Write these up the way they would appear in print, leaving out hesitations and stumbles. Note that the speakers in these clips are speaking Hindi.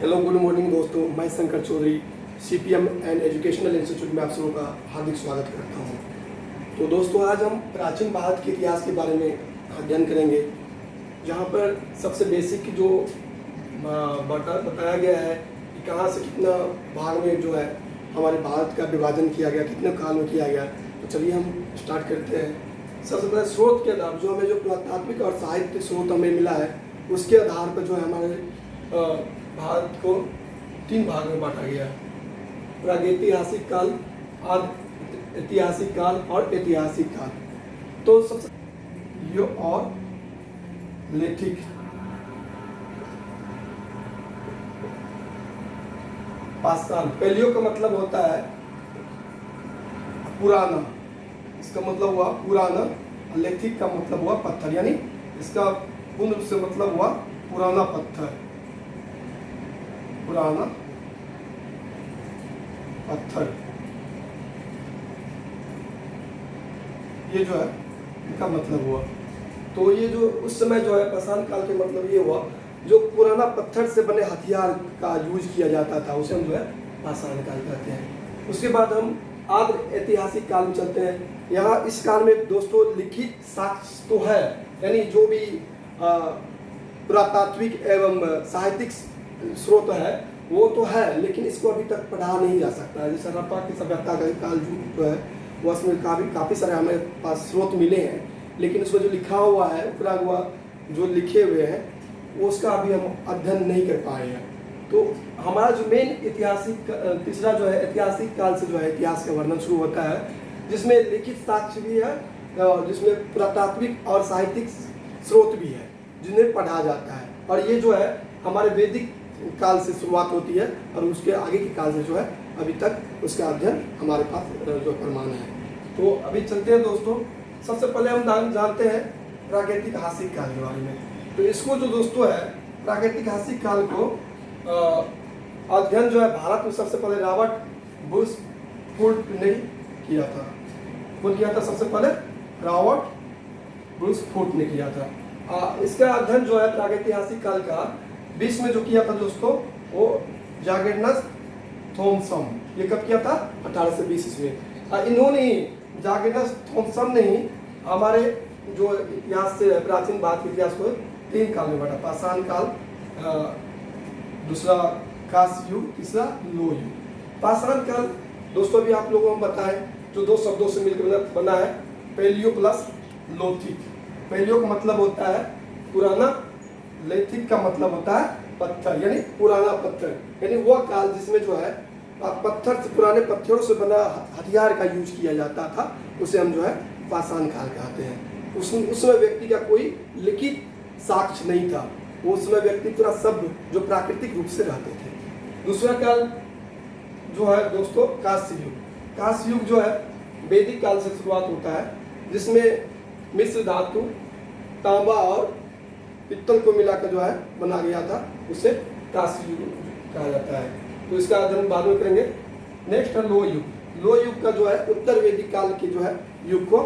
हेलो गुड मॉर्निंग दोस्तों, मैं Shankar Chaudhary CPM and educational institute में आप सबों का हार्दिक स्वागत करता हूं। तो दोस्तों, आज हम प्राचीन भारत के इतिहास के बारे में अध्ययन करेंगे, जहां पर सबसे बेसिक जो बताया गया है कि कहां से कितना भाग में जो है हमारे भारत का विभाजन किया गया, कितने काल में किया गया। तो चलिए हम स्टार्ट करते हैं। सबसे पहले स्रोत के आधार जो हमें जो पुरातात्विक और साहित्य स्रोत हमें मिला है, उसके आधार पर जो है हमारे भारत को 3 भाग में बांटा गया है: प्रागैतिहासिक काल, आदि ऐतिहासिक काल और ऐतिहासिक काल। तो सबसे यो और लेथिक। पाषाण, पैलियो का मतलब होता है पुराना, इसका मतलब हुआ पुराना। लेथिक का मतलब हुआ पत्थर, यानी इसका पूर्ण रूप से मतलब हुआ पुराना पत्थर, पुराना पत्थर। ये जो है इनका मतलब हुआ। तो ये जो उस समय जो है पाषाण काल के मतलब ये हुआ जो पुराना पत्थर से बने हथियार का यूज किया जाता था, उसे हम जो है पाषाण काल कहते हैं। उसके बाद हम आद्य ऐतिहासिक काल में चलते हैं। यहाँ इस काल में दोस्तों लिखित साक्ष्य तो है, यानी जो भी पुरातात्विक एवं साहित्यिक स्रोत है वो तो है, लेकिन इसको अभी तक पढ़ा नहीं जा सकता है। जैसे हड़प्पा की सभ्यता का काल जो है वो उसमें काफ़ी सारे हमारे पास स्रोत मिले हैं, लेकिन उसमें जो लिखा हुआ है, उपरा हुआ जो लिखे हुए हैं, वो उसका अभी हम अध्ययन नहीं कर पाए हैं। तो हमारा जो मेन ऐतिहासिक तीसरा जो है ऐतिहासिक काल से जो है इतिहास का वर्णन शुरू होता है, जिसमें लिखित साक्ष्य भी है, जिसमें पुरातात्विक और साहित्यिक स्रोत भी है जिन्हें पढ़ा जाता है। और ये जो है हमारे वैदिक काल से शुरुआत होती है और उसके आगे के काल से जो है अभी तक उसका अध्ययन हमारे पास जो प्रमाण है। तो अभी चलते हैं दोस्तों। सबसे पहले हम जानते हैं प्रागैतिहासिक काल के बारे में। तो इसको जो दोस्तों है प्रागैतिहासिक काल को अध्ययन जो है भारत में सबसे पहले रॉबर्ट ब्रूसफोर्ड ने किया था। कौन किया था? सबसे पहले रॉबर्ट ब्रूसफोर्ड ने किया था। इसका अध्ययन जो है प्रागैतिहासिक काल का 20 में जो किया था दोस्तों, वो जागेर्नस थॉमसन। ये कब किया था? 1820 ईस्वी। इन्होंने ही, जागेर्नस थॉमसन ने ही हमारे जो इतिहास से प्राचीन भारत के इतिहास को 3 काल में बांटा: पाषाण काल, दूसरा कांस्य युग, तीसरा लोह युग। पाषाण काल दोस्तों अभी आप लोगों को बताएं, जो 2 शब्दों से मिलकर बना है, पैलियो प्लस लोथिक। पैलियो का मतलब होता है पुराना, लेथिक का मतलब होता है पत्थर, यानी पुराना पत्थर, यानी वह काल जिसमें जो है पत्थर से, पुराने पत्थरों से बना हथियार का यूज किया जाता था, उसे हम जो है पाषाण काल कहते हैं। उसमें व्यक्ति का कोई लिखित साक्ष्य नहीं था, उसमें व्यक्ति पूरा शब्द जो प्राकृतिक रूप से रहते थे। दूसरा काल जो है दोस्तों कांस्य युग। कांस्य युग जो है वैदिक काल से शुरुआत होता है, जिसमें मिश्र धातु, तांबा और पित्तल को मिलाकर जो है बना गया था, उसे कांस्य युग कहा जाता है। तो इसका अध्ययन बाद में करेंगे। नेक्स्ट है लोह युग। लोह युग का जो है उत्तर वैदिक काल के जो है युग को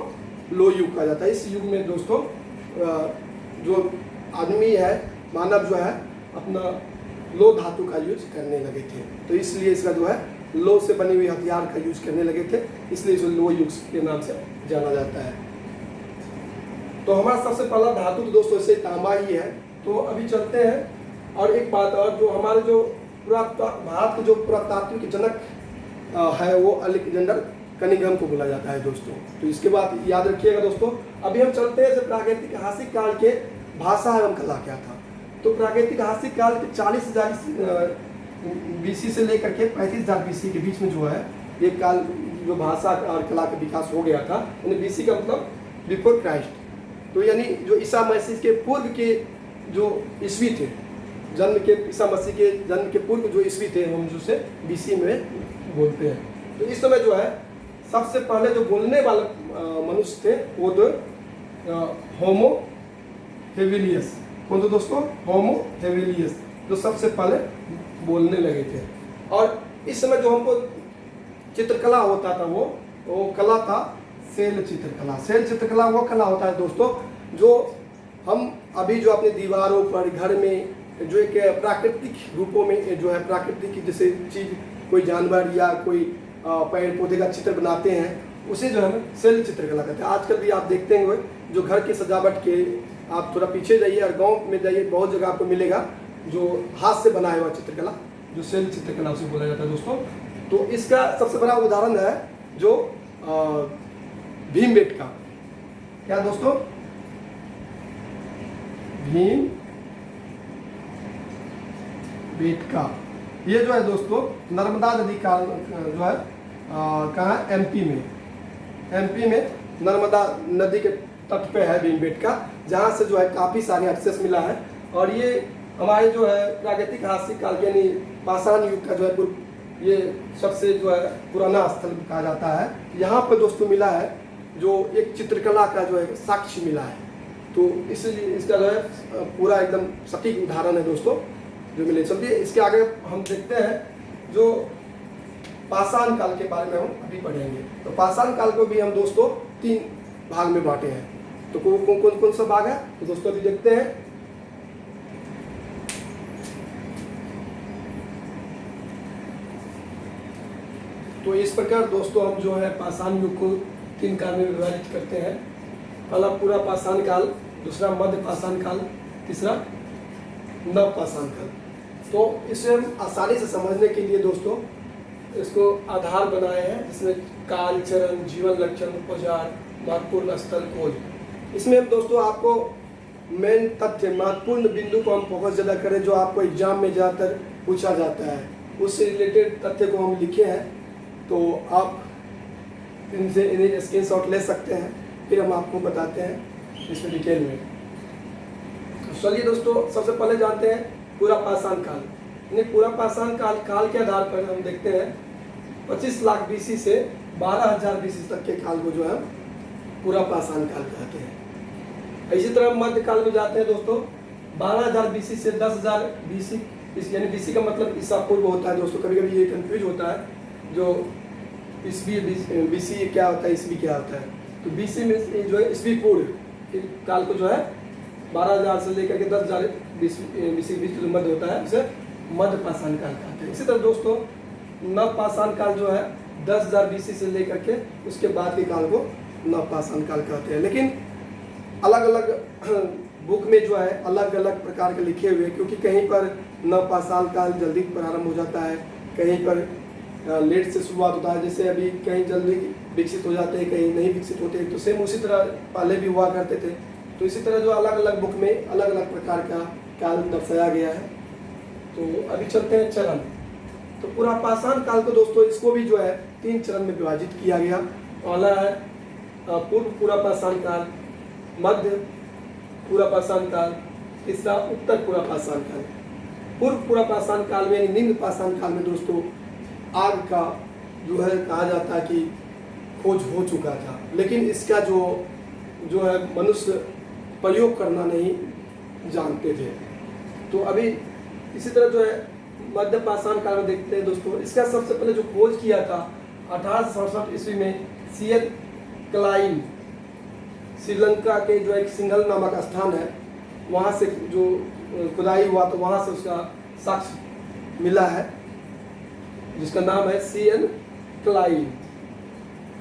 लोह युग कहा जाता है। इस युग में दोस्तों जो आदमी है, मानव जो है अपना लोह धातु का यूज करने लगे थे, तो इसलिए इसका जो है लोह से बनी हुई हथियार का यूज करने लगे थे, इसलिए इसे लोह युग के नाम से जाना जाता है। तो हमारा सबसे पहला धातु तो दोस्तों इसे तांबा ही है। तो अभी चलते हैं। और एक बात और, जो हमारे जो भारत के जो पुरातात्विक जनक है वो अलेक्जेंडर कनिंघम को बोला जाता है दोस्तों। तो इसके बाद याद रखिएगा दोस्तों। अभी हम चलते हैं प्रागैतिहासिक काल के भाषा एवं कला क्या था। तो प्रागैतिहासिक काल के 40,000 BC से लेकर के 35,000 BC के बीच में जो है ये काल जो भाषा और कला का विकास हो गया था। BC का मतलब बिफोर क्राइस्ट, तो यानी जो ईसा मसीह के पूर्व के जो ईस्वी थे, जन्म के, ईसा मसीह के जन्म के पूर्व जो ईस्वी थे, हम जिसे BC में बोलते हैं। तो इस समय जो है सबसे पहले जो बोलने वाले मनुष्य थे वो तो होमो हेविलियस। कौन थे दोस्तों? होमो हेविलियस, जो सबसे पहले बोलने लगे थे। और इस समय जो हमको चित्रकला होता था वो कला था शैल चित्रकला। शैल चित्रकला वो कला होता है दोस्तों जो हम अभी जो अपने दीवारों पर, घर में जो एक प्राकृतिक रूपों में जो है प्राकृतिक जैसे चीज़ कोई जानवर या कोई पेड़ पौधे का चित्र बनाते हैं उसे जो है शैल चित्रकला कहते हैं। आजकल भी आप देखते होंगे जो घर की सजावट के, आप थोड़ा पीछे जाइए और गांव में जाइए, बहुत जगह आपको मिलेगा जो हाथ से बनाया हुआ चित्रकला, जो शैल चित्रकला उसे बोला जाता है दोस्तों। तो इसका सबसे बड़ा उदाहरण है जो भीमबेटका। क्या दोस्तों? भीमबेटका। ये जो है दोस्तों नर्मदा नदी का जो है कहाँ, एमपी में नर्मदा नदी के तट पे है भीमबेटका, जहाँ से जो है काफ़ी सारे एक्सेस मिला है। और ये हमारे जो है प्राकृतिक हास्य काल के यानी पाषाण युग का जो है ये सबसे जो है पुराना स्थल कहा जाता है। यहाँ पर दोस्तों मिला है जो एक चित्रकला का जो है साक्ष्य मिला है। तो इसलिए इसका जो है पूरा एकदम सटीक उदाहरण है दोस्तों जो मिले। चलिए इसके आगे हम देखते हैं जो पाषाण काल के बारे में हम अभी पढ़ेंगे। तो पाषाण काल को भी हम दोस्तों 3 भाग में बांटे हैं। तो कौन सा भाग है तो दोस्तों अभी देखते हैं। तो इस प्रकार दोस्तों हम जो है पाषाण युग को 3 काल में विभाजित करते हैं। पहला पूरा पाषाण काल, दूसरा मध्य पाषाण काल, तीसरा नव पाषाण काल। तो इसे हम आसानी से समझने के लिए दोस्तों इसको आधार बनाए हैं, जिसमें काल, चरण, जीवन लक्षण, औजार, महत्वपूर्ण स्थल, खोज। इसमें हम दोस्तों आपको मेन तथ्य, महत्वपूर्ण बिंदु को हम फोकस ज़्यादा करें जो आपको एग्जाम में ज़्यादातर पूछा जाता है, उससे रिलेटेड तथ्य को हम लिखे हैं। तो आप इनसे इन्हें स्क्रीनशॉट ले सकते हैं, फिर हम आपको बताते हैं इसमें डिटेल में। चलिए दोस्तों सबसे पहले जानते हैं पूरा पाषाण काल। यानी पूरा पाषाण काल के आधार पर हम देखते हैं 25 लाख BC से 12,000 BC तक के काल को जो है पूरा पाषाण काल कहते हैं। इसी तरह मध्य काल में जाते हैं दोस्तों 12,000 BC से 10,000 BC, यानी BC का मतलब ईसा पूर्व होता है दोस्तों। कभी कभी ये कंफ्यूज होता है जो ईस्वी BC क्या होता है, ईस्वी क्या होता है। तो BC में जो है ईस्वी पूर्व काल को जो है 12,000 से लेकर के 10,000 BC के बीच जो मध्य होता है उसे मध्य पाषाण काल कहते हैं। इसी तरह दोस्तों नव पाषाण काल जो है 10,000 BC से लेकर के उसके बाद के काल को नव पाषाण काल कहते हैं। लेकिन अलग अलग बुक में जो है अलग अलग प्रकार के लिखे हुए, क्योंकि कहीं पर नव पाषाण काल जल्दी प्रारंभ हो जाता है, कहीं पर लेट से शुरुआत होता है। जैसे अभी कहीं जल्दी विकसित हो जाते हैं, कहीं नहीं विकसित होते, तो सेम उसी तरह पहले भी हुआ करते थे। तो इसी तरह जो अलग अलग बुक में अलग अलग प्रकार का काल दर्शाया गया है। तो अभी चलते हैं चरण। तो पूरा पाषाण काल को दोस्तों इसको भी जो है 3 चरण में विभाजित किया गया। पहला है पूर्व पूरा पाषाण काल, मध्य पूरा पाषाण काल, तीसरा उत्तर पूरा पाषाण काल। पूर्व पूरा पाषाण काल में यानी निम्न पाषाण काल में दोस्तों आग का जो है कहा जाता है कि खोज हो चुका था, लेकिन इसका जो है मनुष्य प्रयोग करना नहीं जानते थे। तो अभी इसी तरह जो है मध्य पाषाण काल में देखते हैं दोस्तों, इसका सबसे पहले जो खोज किया था 1867 ईस्वी में सीएन क्लाइन, श्रीलंका के जो एक सिंघल नामक स्थान है वहाँ से जो खुदाई हुआ तो वहाँ से उसका साक्ष्य मिला है जिसका नाम है सीएन क्लाइन।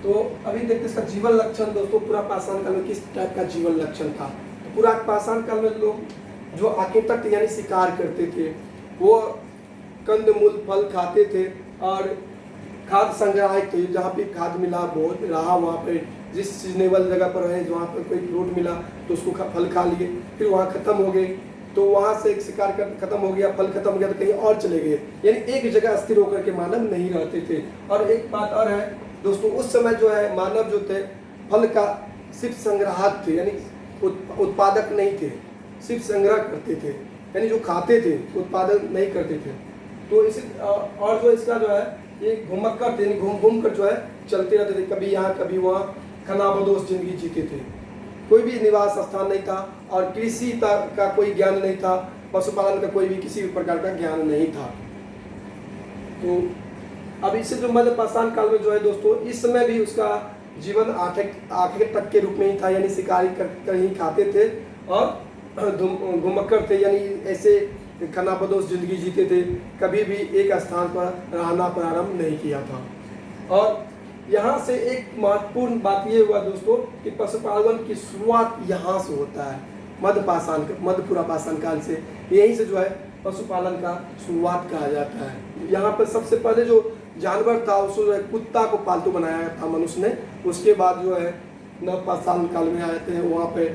तो अभी देखते हैं इसका जीवन लक्षण दोस्तों पूरा पाषाण काल में किस टाइप का जीवन लक्षण था। तो पूरा पाषाण काल में लोग जो आकृतक यानी शिकार करते थे, वो कंदमूल फल खाते थे और खाद्य संग्रह थे। जहाँ भी खाद्य मिला बहुत रहा, वहाँ पर जिस सीजनेबल जगह पर रहे, वहाँ पर कोई फ्रूट मिला तो उसको फल खा लिए, फिर वहाँ खत्म हो गए तो वहाँ से एक शिकार कर खत्म हो गया, फल खत्म हो गया तो कहीं और चले गए, यानी एक जगह स्थिर होकर के मानव नहीं रहते थे। और एक बात और है दोस्तों, उस समय जो है मानव जो थे फल का सिर्फ संग्राहक थे, यानी उत्पादक नहीं थे, सिर्फ संग्रह करते थे, यानी जो खाते थे उत्पादन नहीं करते थे। तो इसी और जो इसका जो है ये घुमक्कर थे, घूम घूम कर जो है चलते रहते थे, कभी यहाँ कभी वहाँ, खानाबदोश जिंदगी जीते थे। कोई भी निवास स्थान नहीं था और कृषि का कोई ज्ञान नहीं था, पशुपालन का कोई भी किसी भी प्रकार का ज्ञान नहीं था। तो अब इससे जो मध्य पाषाण काल में जो है दोस्तों, इस समय भी उसका जीवन आखिर तक के रूप में ही था, यानी शिकारी कर ही खाते थे और घुमक्कर थे, यानी ऐसे खानाबदोश जिंदगी जीते थे, कभी भी एक स्थान पर रहना प्रारंभ नहीं किया था। और यहाँ से एक महत्वपूर्ण बात ये हुआ दोस्तों कि पशुपालन की शुरुआत यहाँ से होता है, मध्य पुरा पाषाण काल से, यहीं से जो है पशुपालन का शुरुआत कहा जाता है। यहाँ पर सबसे पहले जो जानवर था उसको जो है कुत्ता को पालतू बनाया था मनुष्य ने, उसके बाद जो है नव पाषाण काल में आए थे, वहाँ पे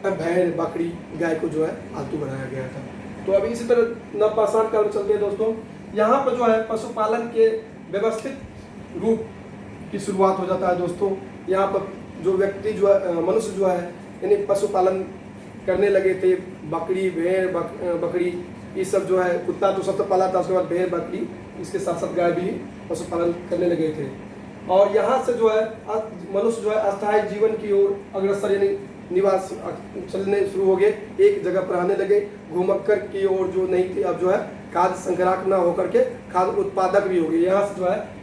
भेड़ बकरी गाय को जो है पालतू बनाया गया था। तो अभी इसी तरह नव पाषाण काल में चलते हैं दोस्तों, यहाँ पर जो है पशुपालन के व्यवस्थित रूप की शुरुआत हो जाता है दोस्तों। यहाँ पर जो व्यक्ति जो है मनुष्य जो है यानी पशुपालन करने लगे थे, बकरी भेड़ बकरी ये सब जो है, कुत्ता तो सबसे पहला था, उसके बाद भेड़ बकरी, इसके साथ साथ गाय भी पशुपालन करने लगे थे। और यहाँ से जो है मनुष्य जो है अस्थायी जीवन की ओर अग्रसर यानी निवास चलने शुरू हो गए, एक जगह पर रहने लगे, घुमक्कर की ओर जो नहीं थी अब जो है खाद्य संग्राहक न होकर के खाद्य उत्पादक भी हो गए। यहाँ से जो है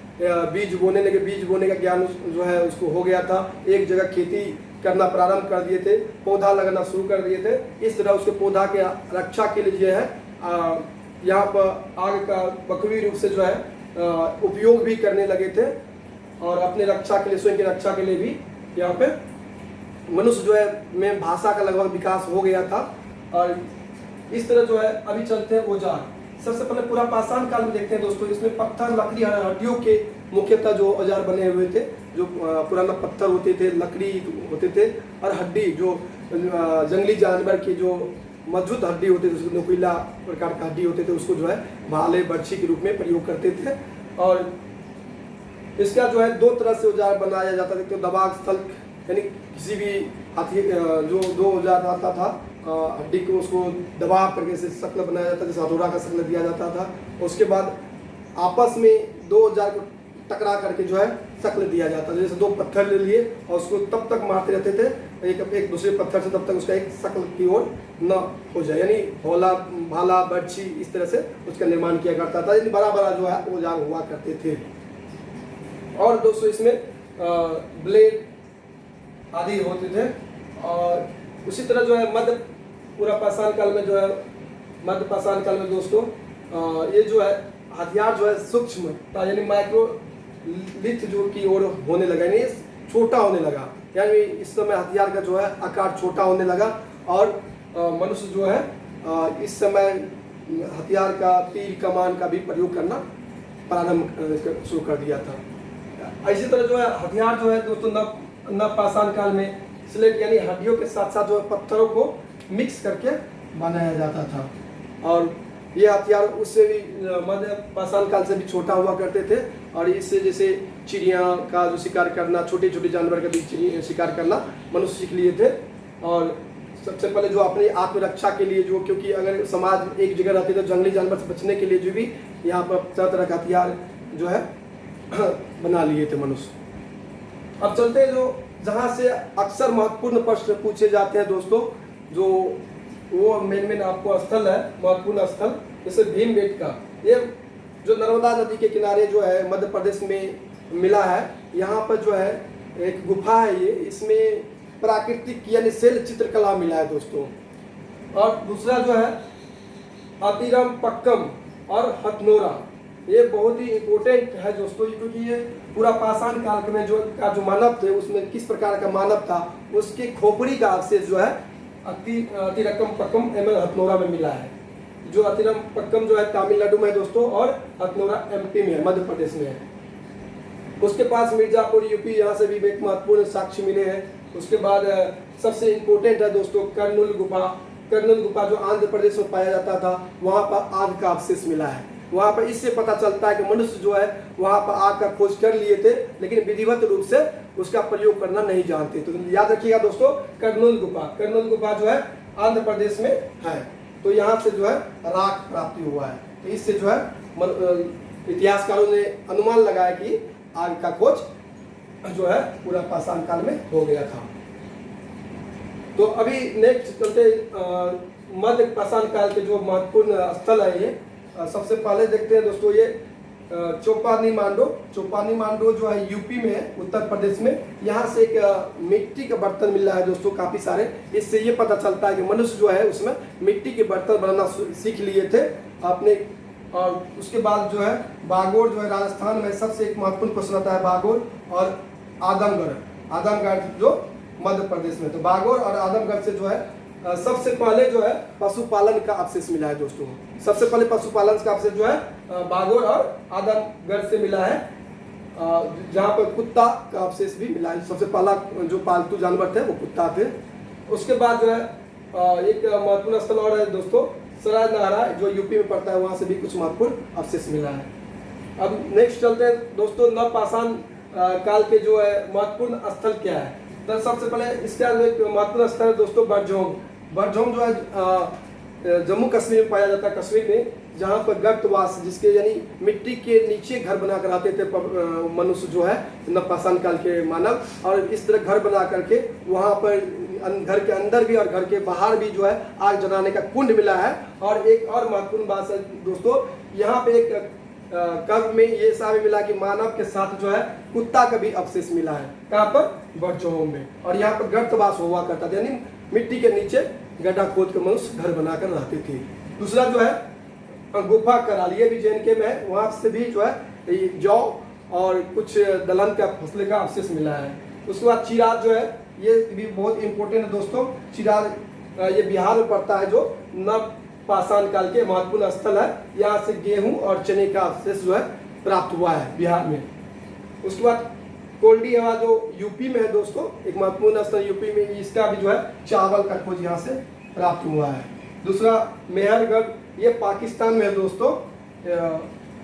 बीज बोने लगे, बीज बोने का ज्ञान जो है उसको हो गया था, एक जगह खेती करना प्रारंभ कर दिए थे, पौधा लगाना शुरू कर दिए थे। इस तरह उसके पौधा के रक्षा के लिए जो है यहाँ पर आग का बखूबी रूप से जो है उपयोग भी करने लगे थे, और अपने रक्षा के लिए, स्वयं की रक्षा के लिए भी यहाँ पे मनुष्य जो है में भाषा का लगभग विकास हो गया था। और इस तरह जो है अभी चलते हैं औजार। सबसे पहले पूरा पाषाण काल में देखते हैं दोस्तों, इसमें पत्थर लकड़ी हड्डियों के मुख्यतः जो औजार बने हुए थे, जो पुराना पत्थर होते थे, लकड़ी होते थे, और हड्डी जो जंगली जानवर की जो मजबूत हड्डी होती थी, उसको नुकीला प्रकार का हड्डी होते थे, उसको जो है भाले बर्छी के रूप में प्रयोग करते थे। और इसका जो है दो तरह से औजार बनाया जाता था, तो दबाग स्थल यानी किसी भी हाथी जो दो औजार आता था, हड्डी को उसको दबा करके से शक्ल बनाया जाता था, जैसे हथौड़ा का शक्ल दिया जाता था। उसके बाद आपस में दो औजार को टकरा करके जो है शक्ल दिया जाता था, जैसे दो पत्थर ले लिए और उसको तब तक मारते रहते थे एक दूसरे पत्थर से, तब तक उसका एक शक्ल की ओर न हो जाए, यानी भोला भाला बर्छी इस तरह से उसका निर्माण किया करता था, यानी बड़ा बड़ा जो है औजार हुआ करते थे। और दोस्तों इसमें ब्लेड आदि होते थे। और उसी तरह जो है मध्य पूरा पाषाण काल में जो है, मध्य पाषाण काल में दोस्तों ये जो है हथियार जो है सूक्ष्म यानी माइक्रो लिथ जो की ओर होने लगा, यानी छोटा होने लगा, यानी इस समय हथियार का जो है आकार छोटा होने लगा। और मनुष्य जो है इस समय हथियार का तीर कमान का भी प्रयोग करना प्रारंभ शुरू कर दिया था। इसी तरह जो है हथियार जो है दोस्तों नव पाषाण काल में स्लेट यानी हड्डियों के साथ साथ जो है पत्थरों को मिक्स करके बनाया जाता था। और ये हथियार उससे भी मध्य पाषाण काल से भी छोटा हुआ करते थे। और इससे जैसे चिड़िया का जो शिकार करना, छोटे छोटे जानवर का भी शिकार करना मनुष्य सीख लिए थे। और सबसे पहले जो अपनी आत्मरक्षा के लिए जो, क्योंकि अगर समाज एक जगह रहते तो जंगली जानवर से बचने के लिए जो भी यहाँ पर तरह तरह का हथियार जो है बना लिए थे मनुष्य। अब चलते हैं जो जहाँ से अक्सर महत्वपूर्ण प्रश्न पूछे जाते हैं दोस्तों, जो वो मेन आपको स्थल है, महत्वपूर्ण स्थल, जैसे भीमबेटका, ये जो नर्मदा नदी के किनारे जो है मध्य प्रदेश में मिला है। यहाँ पर जो है एक गुफा है, ये इसमें प्राकृतिक यानी शैल चित्रकला मिला है दोस्तों। और दूसरा जो है अतिरम पक्कम और हथनोरा, ये बहुत ही इम्पोर्टेंट है दोस्तों, क्योंकि ये पूरा पाषाण काल में जो मानव थे उसमें किस प्रकार का मानव था उसके खोपड़ी का अवशेष जो है अतिरकम पक्कम एवं हथनोरा में मिला है। जो अतिरम पक्कम जो है तमिलनाडु में है दोस्तों, और हथनोरा एमपी में है, मध्य प्रदेश में है। उसके पास मिर्जापुर यूपी, यहाँ से भी एक महत्वपूर्ण साक्ष्य मिले हैं। उसके बाद सबसे इम्पोर्टेंट है दोस्तों कर्नूल गुफा। कर्नूल गुफा जो आंध्र प्रदेश में पाया जाता था, वहाँ पर आग का अवशेष मिला है। वहाँ पर इससे पता चलता है कि मनुष्य जो है वहाँ पर आग का खोज कर लिए थे, लेकिन विधिवत रूप से उसका प्रयोग करना नहीं जानते। तो याद रखिएगा दोस्तों, कर्नूल गुफा जो है आंध्र प्रदेश में है। तो यहाँ से जो है राख प्राप्ति हुआ है। तो इससे जो है इतिहासकारों ने अनुमान लगाया कि आग का खोज जो है पूरा पाषाण काल में हो गया था। तो अभी नेक्स्ट चलते मध्य पाषाण काल के जो महत्वपूर्ण स्थल है, ये सबसे पहले देखते हैं दोस्तों, ये चौपानी मांडो जो है यूपी में है, उत्तर प्रदेश में। यहाँ से एक मिट्टी का बर्तन मिल रहा है दोस्तों काफ़ी सारे। इससे ये पता चलता है कि मनुष्य जो है उसमें मिट्टी के बर्तन बनाना सीख लिए थे आपने। और उसके बाद जो है बागोर जो है राजस्थान में सबसे एक महत्वपूर्ण क्वेश्चन आता है, बागोर और आदमगढ़ जो मध्य प्रदेश में। तो बागोर और आदमगढ़ से जो है सबसे पहले जो है पशुपालन का अवशेष मिला है दोस्तों। सबसे पहले पशुपालन का अवशेष जो है बागोर और आदमगढ़ से मिला है, जहाँ पर कुत्ता का अवशेष भी मिला है। सबसे पहला जो पालतू जानवर थे वो कुत्ता थे। उसके बाद जो है एक महत्वपूर्ण स्थल और है दोस्तों, सराय नहरा जो यूपी में पड़ता है, वहाँ से भी कुछ महत्वपूर्ण अवशेष मिला है। अब नेक्स्ट चलते हैं दोस्तों, नवपाषाण काल के जो है महत्वपूर्ण स्थल क्या है। तो सबसे पहले इसके अंदर महत्वपूर्ण स्थल है दोस्तों बरझोंग जो है जम्मू कश्मीर में पाया जाता है, कश्मीर में, जहाँ पर गर्तवास जिसके यानी मिट्टी के नीचे घर बना कर आते थे मनुष्य जो है नवपाषाण काल के मानव। और इस तरह घर बना करके वहाँ पर घर के अंदर भी और घर के बाहर भी जो है आग जलाने का कुंड मिला है। और एक और महत्वपूर्ण बात है दोस्तों, यहाँ पे एक कब में ये साबित मिला कि मानव के साथ जो है कुत्ता का भी अवशेष मिला है। कहाँ पर? बरझोंग में। और यहाँ पर गर्तवास हुआ करता था, यानी मिट्टी के नीचे गड्ढा खोद कर मनुष्य घर बनाकर रहते थे। दूसरा जो है गुफा कराल, ये भी JNK में है, वहाँ से भी जो है जौ और कुछ दलहन का फसले का अवशेष मिला है। उसके बाद चिराग जो है, ये भी बहुत इंपॉर्टेंट है दोस्तों। चिराग ये बिहार में पड़ता है, जो नवपाषाण काल के महत्वपूर्ण स्थल है। यहाँ से गेहूं और चने का अवशेष जो है प्राप्त हुआ है बिहार में। उसके बाद कोल्डी हवा जो यूपी में है दोस्तों, एक महत्वपूर्ण स्थल यूपी में, इसका भी जो है चावल का खोज यहाँ से प्राप्त हुआ है। दूसरा मेहरगढ़, ये पाकिस्तान में है दोस्तों।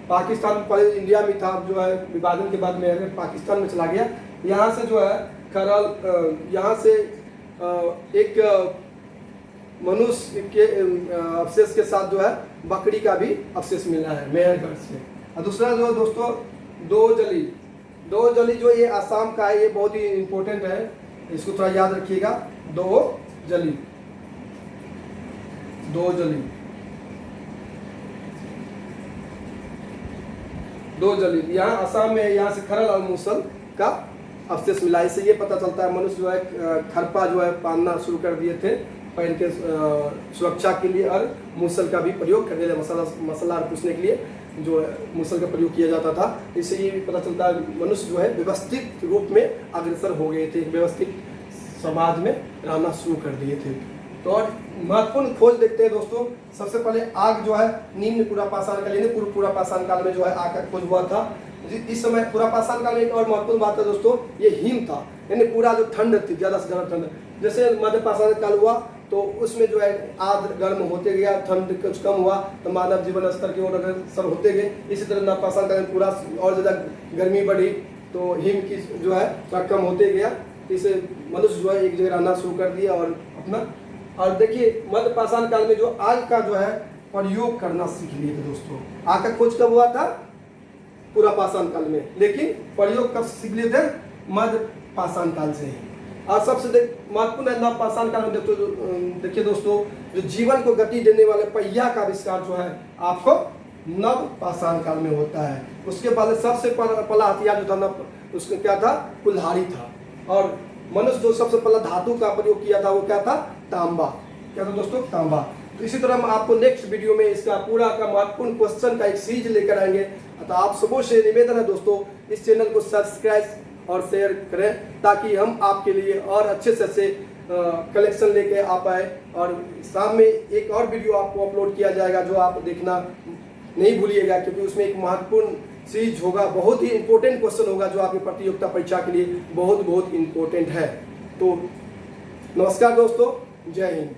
पाकिस्तान पहले इंडिया में था, जो है विभाजन के बाद मेहरगढ़ पाकिस्तान में चला गया। यहाँ से जो है खरल, यहाँ से एक मनुष्य के अवशेष के साथ जो है बकरी का भी अवशेष मिला है मेहरगढ़ से। और दूसरा जो दोस्तों दो जली जो ये आसाम का है, ये बहुत ही इम्पोर्टेंट है, इसको थोड़ा याद रखिएगा। दो जली यहाँ आसाम में, यहाँ से खरल और मूसल का अवशेष मिला। इससे ये पता चलता है मनुष्य जो है खरपा जो है बांधना शुरू कर दिए थे पैन के सुरक्षा के लिए, और मूसल का भी प्रयोग करने लगे, मसाला पूछने के लिए जो है मूसल का प्रयोग किया जाता था। इससे ये पता चलता है मनुष्य जो है व्यवस्थित रूप में अग्रसर हो गए थे, व्यवस्थित समाज में रहना शुरू कर दिए थे। तो और महत्वपूर्ण खोज देखते हैं दोस्तों। सबसे पहले आग जो है निम्न पुरापाषाण काल, यानी पुरापाषाण काल में जो है आग का खोज हुआ था। इस समय पुरापाषाण काल में एक और महत्वपूर्ण बात है दोस्तों, ये हिम था, यानी पूरा जो ठंड थी, ज़्यादा से ज़्यादा ठंड। जैसे मध्यपाषाण काल हुआ तो उसमें जो है आर्द्र गर्म होते गया, ठंड कुछ कम हुआ तो मानव जीवन स्तर की ओर अग्रसर होते गए। इसी तरह नवपाषाण काल में पूरा और ज़्यादा गर्मी बढ़ी तो हिम की जो है कम होते गया। इसे मनुष्य जो है एक जगह रहना शुरू कर दिया और अपना। और देखिए मध्यपाषाण काल में जो आग का जो है प्रयोग करना सीख लिए थे दोस्तों। आग का खोज कब हुआ था? पुरापाषाण काल में, लेकिन प्रयोग कब सीख लिए थे? मध्यपाषाण काल से। और सबसे महत्वपूर्ण है नवपाषाण काल में देखिए दोस्तों, जो जीवन को गति देने वाले पहिया का आविष्कार जो है आपको नवपाषाण काल में होता है। उसके बाद सबसे पहला हथियार जो था उसका क्या था? कुल्हाड़ी था। और मनुष्य जो सबसे पहला धातु का प्रयोग किया था वो क्या था? तांबा। क्या था दोस्तों? तांबा। तो इसी तरह हम आपको नेक्स्ट वीडियो में इसका पूरा का महत्वपूर्ण क्वेश्चन का एक सीरीज लेकर आएंगे। तो आप सबों से निवेदन है दोस्तों, इस चैनल को सब्सक्राइब और शेयर करें, ताकि हम आपके लिए और अच्छे से अच्छे कलेक्शन लेके आ पाए। और शाम में एक और वीडियो आपको अपलोड किया जाएगा, जो आप देखना नहीं भूलिएगा, क्योंकि उसमें एक महत्वपूर्ण सीरीज होगा, बहुत ही इंपॉर्टेंट क्वेश्चन होगा, जो आपकी प्रतियोगिता परीक्षा के लिए बहुत बहुत इंपॉर्टेंट है। तो नमस्कार दोस्तों, जय हिंद।